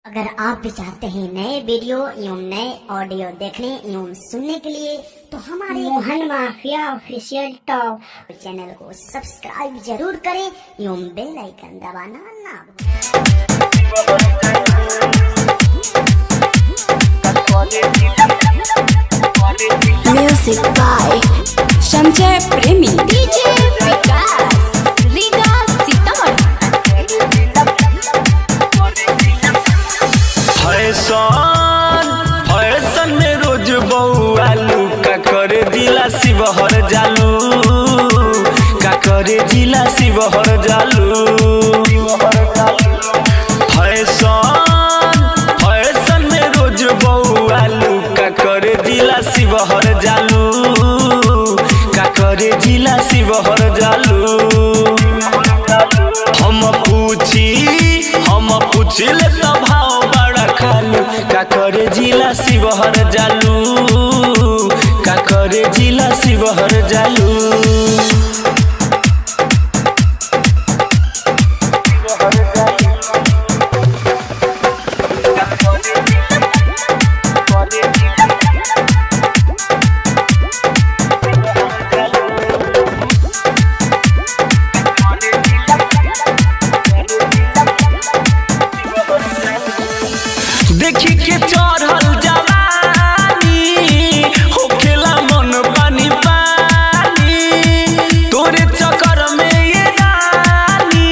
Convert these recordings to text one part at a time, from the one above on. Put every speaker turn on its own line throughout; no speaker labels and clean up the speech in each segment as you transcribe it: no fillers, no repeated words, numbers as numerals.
अगर आप भी चाहते हैं नए वीडियो एवं नए ऑडियो देखने एवं सुनने के लिए तो हमारे Mohan mafia official top channel को सब्सक्राइब जरूर करें एवं बेल आइकन दबाना ना भूलें।
म्यूजिक बाय संजय प्रेमी डीजे विकास रीगा सीतामढ़ी।
फैशन में रोज बउआलू का करे जिला शिवहर जालू का करे जिला शिवहर जालू। फैशन में रोज बउआलू का करे जिला शिवहर जालू का करे जिला शिवहर जालू। हम पूछिले तो भाव बड़ा खालू का करे जिला शिवहर जालू का करे जिला शिवहर जालू। देखी के चढ़ल जवानी होखेला मन पानी पानी तोरे चक्कर में ये रानी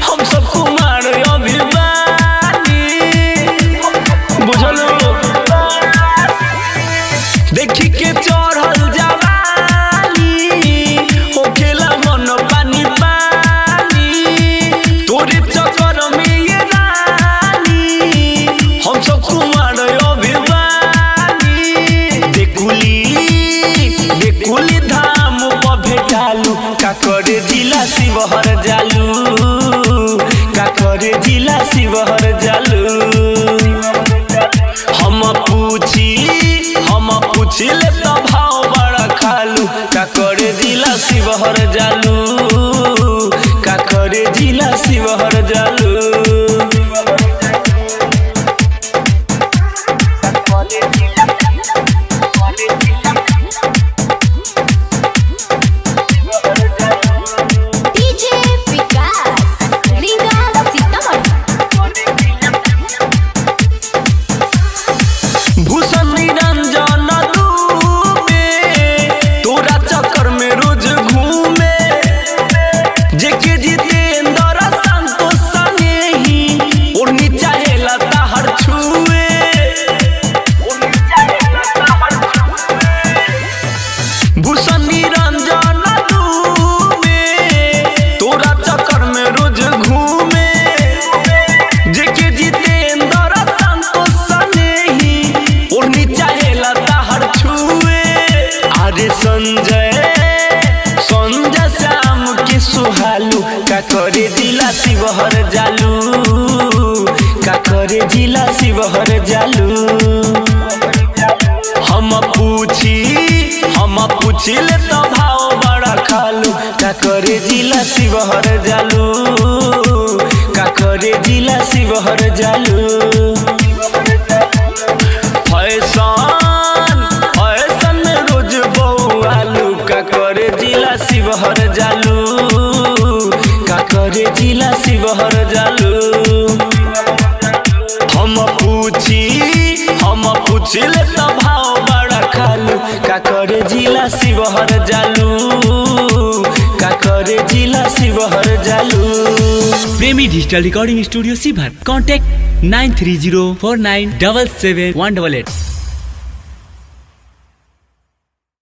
हम सब कुमार अभिमानी बुझलो। देखी के चढ़ल जवानी होखेला मन पानी पानी तोरे चक्कर में ये हम सब कुमार अभिमानी। देखुली धाम पर भेटालू का करे जिला शिवहर जालू का करे जिला शिवहर जालू। हम पूछिले तो भाव बड़ा खालू का करे जिला शिवहर जालू का करे जिला शिवहर जालू। संजय श्याम के सुहालू का करे जिला शिवहर जालू का करे जिला शिवहर जालू। हम पूछिले तो भाव बड़ा खालू का करे जिला शिवहर जालू का करे जिला शिवहर जालू। फैशन में रोज बउआलू का करे जिला शिवहर जालू का करे जिला शिवहर जालू। हम पूछिले तो भाव बड़ा खालू का करे जिला शिवहर जालू का करे जिला शिवहर जालू।
प्रेमी digital recording studio Sheohar. Contact 9304977188।